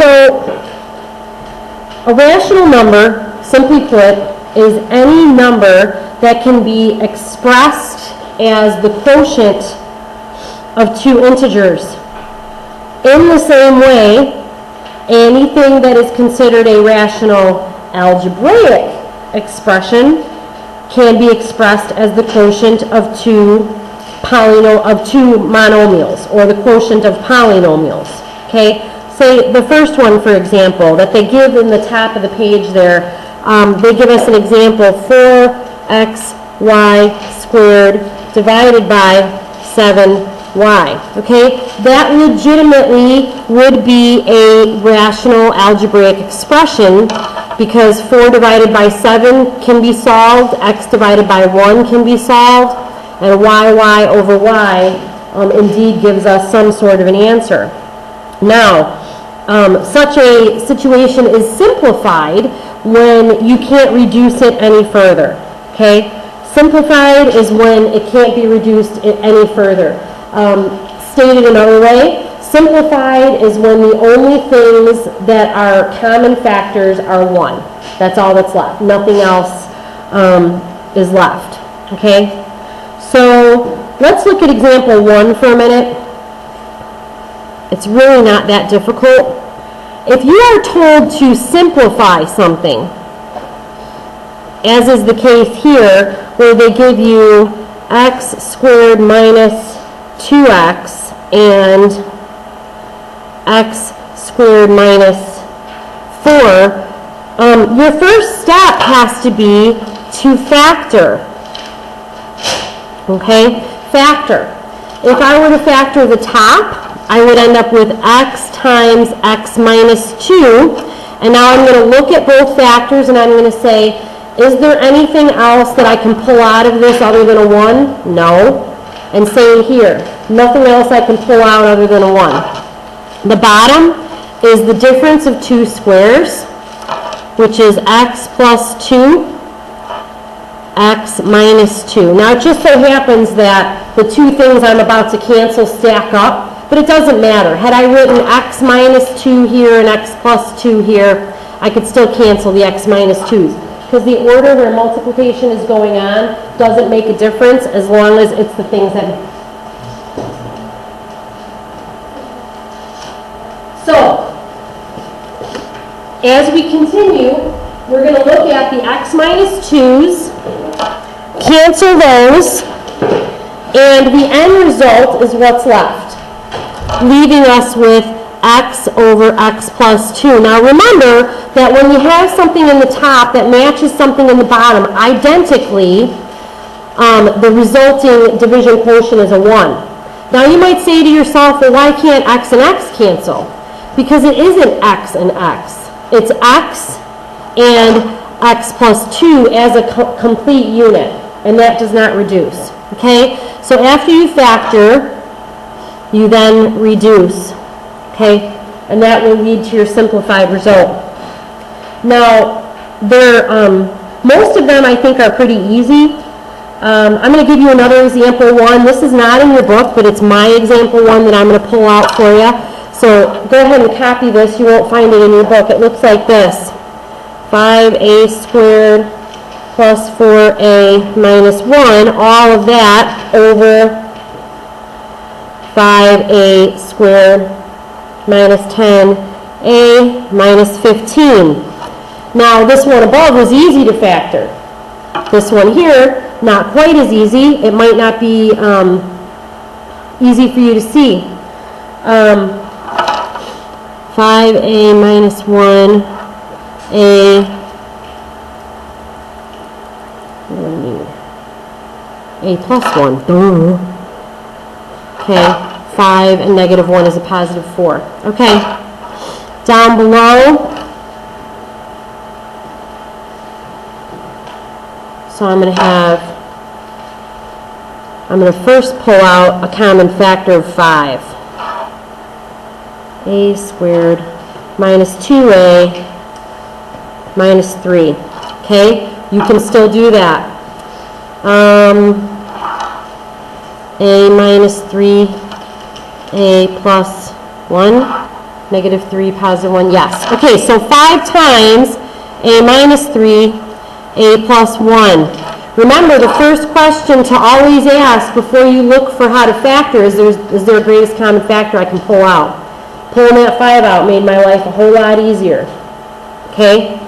So a rational number, simply put, is any number that can be expressed as the quotient of two integers. In the same way, anything that is considered a rational algebraic expression can be expressed as the quotient of two monomials, or the quotient of polynomials. Okay? Say the first one, for example, that they give in the top of the page there, they give us an example, 4xy squared divided by 7y. Okay? That legitimately would be a rational algebraic expression, because 4 divided by 7 can be solved, x divided by 1 can be solved, and y over y indeed gives us some sort of an answer. Now, such a situation is simplified when you can't reduce it any further. Okay? Simplified is when it can't be reduced any further. Stated another way, simplified is when the only things that are common factors are 1. That's all that's left. Nothing else is left. Okay? So let's look at example 1 for a minute. It's really not that difficult. If you are told to simplify something, as is the case here, where they give you x squared minus 2x and x squared minus 4, your first step has to be to factor. Okay? Factor. If I were to factor the top, I would end up with x times x minus 2. And now I'm going to look at both factors and I'm going to say, is there anything else that I can pull out of this other than a 1? No. And same here. Nothing else I can pull out other than a 1. The bottom is the difference of two squares, which is x plus 2, x minus 2. Now it just so happens that the two things I'm about to cancel stack up, but it doesn't matter. Had I written x minus 2 here and x plus 2 here, I could still cancel the x minus 2's. Because the order where multiplication is going on doesn't make a difference as long as it's the things that... So, as we continue, we're going to look at the x minus 2's, cancel those, and the end result is what's left, leaving us with x over x plus 2. Now remember that when you have something in the top that matches something in the bottom identically, the resulting division quotient is a 1. Now you might say to yourself, well, why can't x and x cancel? Because it isn't x and x. It's x and x plus 2 as a complete unit, and that does not reduce. Okay? So after you factor, you then reduce. Okay? And that will lead to your simplified result. Now, most of them I think are pretty easy. I'm going to give you another example 1. This is not in your book, but it's my example 1 that I'm going to pull out for you. So go ahead and copy this. You won't find it in your book. It looks like this. 5a squared plus 4a minus 1, all of that over 5a squared minus 10a minus 15. Now this one above was easy to factor. This one here, not quite as easy. It might not be easy for you to see. 5a minus 1, a plus 1. Duh. Okay. 5 and negative 1 is a positive 4. Okay. Down below, so I'm going to first pull out a common factor of 5. A squared minus 2a minus 3. Okay? You can still do that. A minus 3, a plus 1, Negative 3, positive 1, yes. Okay, so 5 times a minus 3, a plus 1. Remember, the first question to always ask before you look for how to factor is there a greatest common factor I can pull out? Pulling that 5 out made my life a whole lot easier. Okay?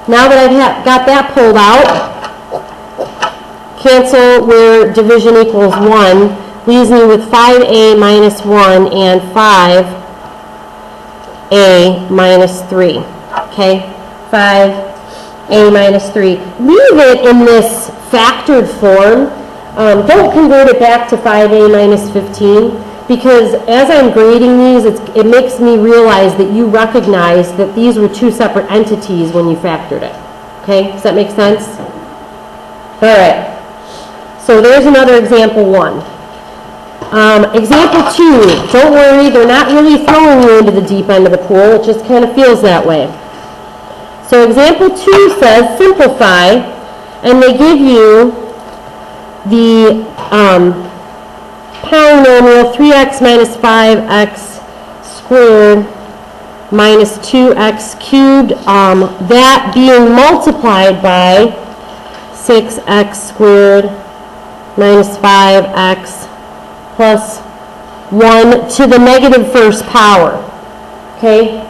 Now that I've got that pulled out, cancel where division equals 1, leaves me with 5a minus 1 and 5a minus 3. Okay? 5a minus 3. Leave it in this factored form. Don't convert it back to 5a minus 15, because as I'm grading these, it makes me realize that you recognize that these were two separate entities when you factored it. Okay? Does that make sense? All right. So there's another example 1. Example 2, don't worry, they're not really throwing you into the deep end of the pool, it just kind of feels that way. So example 2 says simplify, and they give you the polynomial 3x minus 5x squared minus 2x cubed, that being multiplied by 6x squared minus 5x plus 1 to the negative first power. Okay?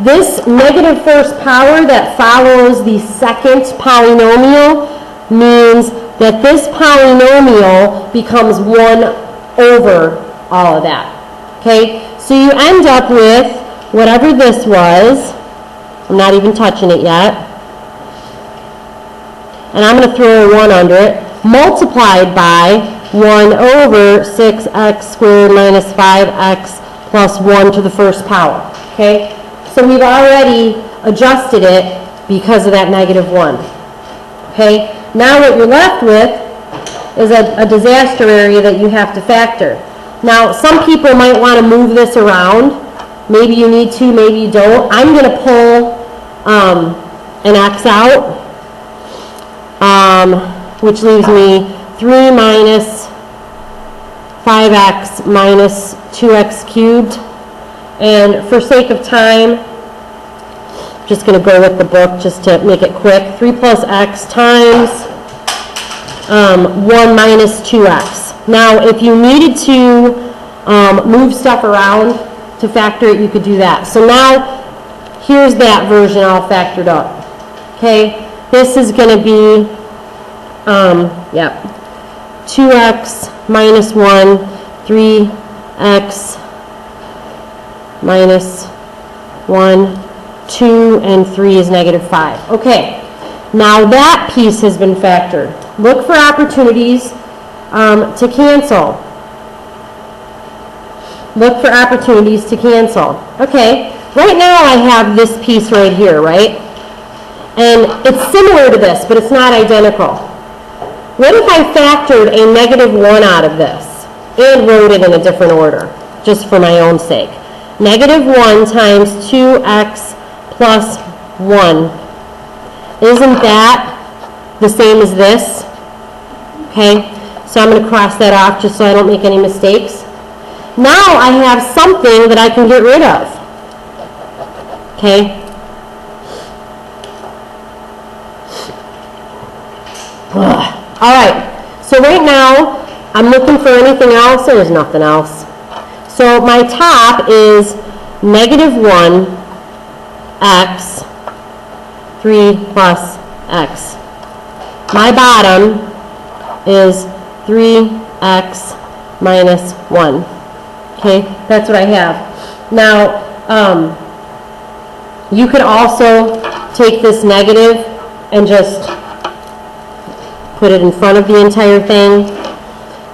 This negative first power that follows the second polynomial means that this polynomial becomes 1 over all of that. Okay? So you end up with whatever this was. I'm not even touching it yet. And I'm going to throw a 1 under it, multiplied by 1 over 6x squared minus 5x plus 1 to the first power. Okay? So we've already adjusted it because of that negative 1. Okay? Now what you're left with is a disaster area that you have to factor. Now, some people might want to move this around. Maybe you need to, maybe you don't. I'm going to pull an x out, which leaves me 3 minus 5x minus 2x cubed. And for sake of time, I'm just going to go with the book just to make it quick. 3 plus x times 1 minus 2x. Now, if you needed to move stuff around to factor it, you could do that. So now, here's that version all factored up. Okay? This is going to be 2x minus 1, 3x minus 1, 2, and 3 is negative 5. Okay, now that piece has been factored. Look for opportunities to cancel. Look for opportunities to cancel. Okay, right now I have this piece right here, right? And it's similar to this, but it's not identical. What if I factored a negative 1 out of this and wrote it in a different order, just for my own sake? Negative 1 times 2x plus 1. Isn't that the same as this? Okay, so I'm going to cross that off just so I don't make any mistakes. Now I have something that I can get rid of. Okay. All right, so right now I'm looking for anything else. There's nothing else. So my top is negative 1 x 3 plus x. My bottom is 3x minus 1. Okay, that's what I have. Now, you could also take this negative and just put it in front of the entire thing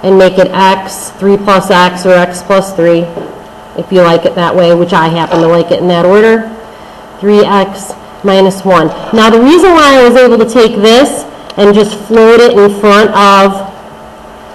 and make it x, 3 plus x, or x plus 3, if you like it that way, which I happen to like it in that order. 3x minus 1. Now, the reason why I was able to take this and just float it in front of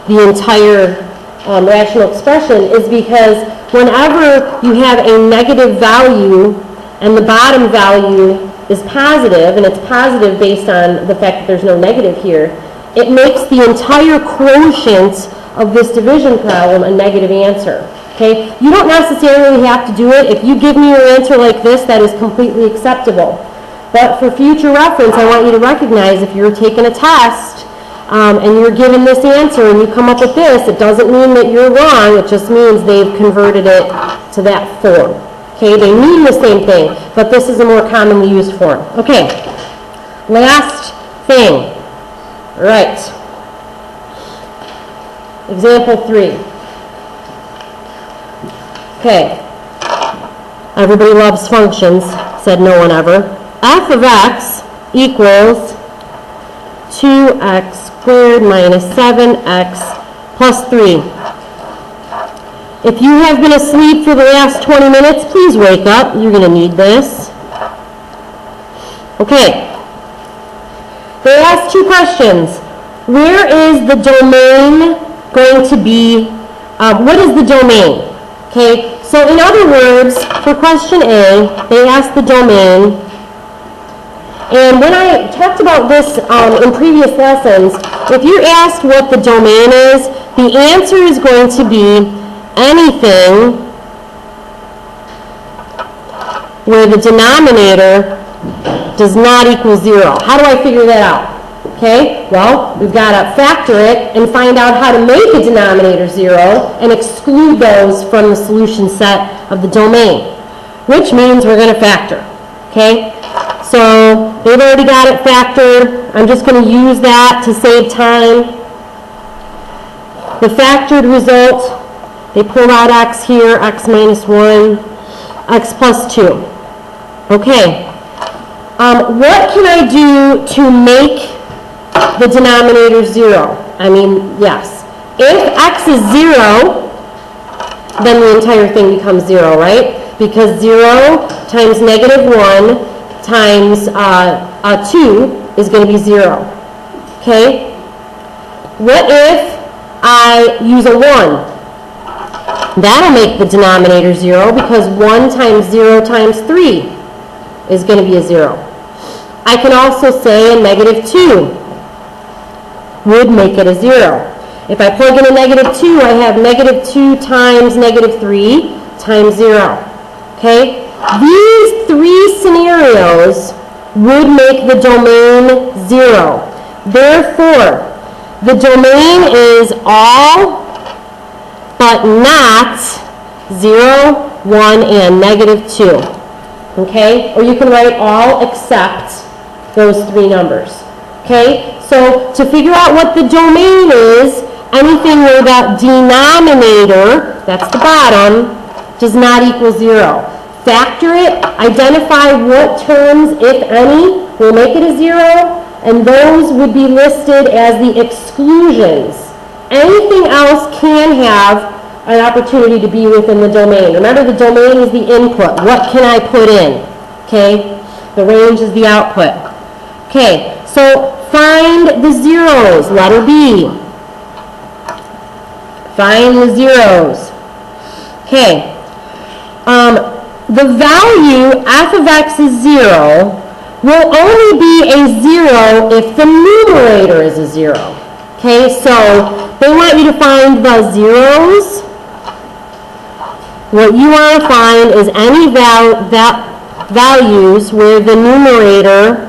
the entire rational expression is because whenever you have a negative value and the bottom value is positive, and it's positive based on the fact that there's no negative here, it makes the entire quotient of this division problem a negative answer. Okay? You don't necessarily have to do it. If you give me your answer like this, that is completely acceptable. But for future reference, I want you to recognize if you're taking a test and you're given this answer and you come up with this, it doesn't mean that you're wrong. It just means they've converted it to that form. Okay? They mean the same thing, but this is a more commonly used form. Okay. Last thing. Right. Example 3. Okay. Everybody loves functions, said no one ever. F of x equals 2x squared minus 7x plus 3. If you have been asleep for the last 20 minutes, please wake up. You're going to need this. Okay. They asked 2 questions. Where is the domain going to be? What is the domain? Okay. So in other words, for question A, they asked the domain. And when I talked about this in previous lessons, if you're asked what the domain is, the answer is going to be anything where the denominator does not equal 0. How do I figure that out? Okay, well, we've got to factor it and find out how to make a denominator 0 and exclude those from the solution set of the domain, which means we're going to factor. Okay, so they've already got it factored. I'm just going to use that to save time. The factored result, they pulled out x here, x minus 1, x plus 2. Okay, what can I do to make the denominator 0? I mean, yes. If x is 0, then the entire thing becomes 0, right? Because 0 times negative 1 times 2 is going to be 0. Okay? What if I use a 1? That'll make the denominator 0 because 1 times 0 times 3 is going to be a 0. I can also say a negative 2 would make it a 0. If I plug in a negative 2, I have negative 2 times negative 3 times 0. Okay? These 3 scenarios would make the domain 0. Therefore, the domain is all but not 0, 1, and negative 2. Okay? Or you can write all except those 3 numbers. Okay? So to figure out what the domain is, anything where that denominator, that's the bottom, does not equal 0. Factor it, identify what terms, if any, will make it a 0, and those would be listed as the exclusions. Anything else can have an opportunity to be within the domain. Remember, the domain is the input. What can I put in? Okay? The range is the output. Okay, so find the zeros, letter B. Find the zeros. Okay. The value f of x is 0 will only be a 0 if the numerator is a 0. Okay, so they want you to find the zeros. What you want to find is any values where the numerator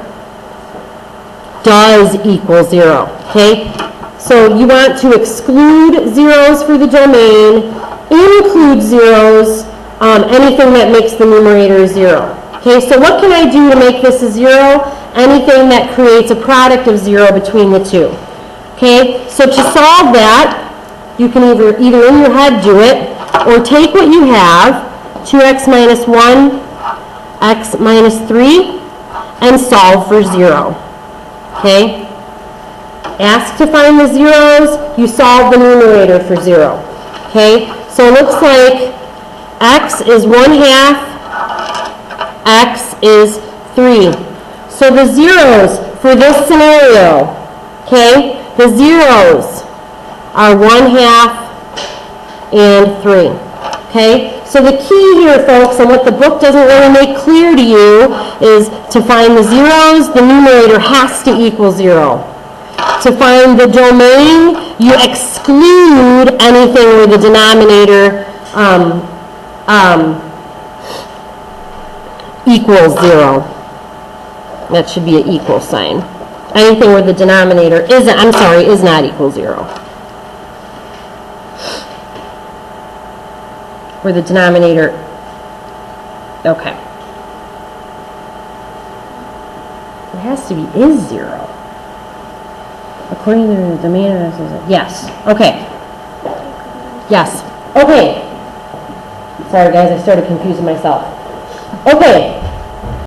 does equal 0. Okay, so you want to exclude zeros for the domain, include zeros, anything that makes the numerator 0. Okay, so what can I do to make this a 0? Anything that creates a product of 0 between the two. Okay, so to solve that, you can either in your head do it, or take what you have, 2x minus 1, x minus 3, and solve for 0. Okay? Ask to find the zeros, you solve the numerator for 0. Okay? So it looks like x is 1/2, x is 3. So the zeros for this scenario, okay, the zeros are 1/2 and 3. Okay? So the key here, folks, and what the book doesn't really make clear to you is to find the zeros, the numerator has to equal 0. To find the domain, you exclude anything where the denominator equals 0. That should be an equal sign. Anything where the denominator is not equal 0. Where the denominator, okay. It has to be is 0. According to the demand, yes, okay. Yes, okay. Sorry guys, I started confusing myself. Okay.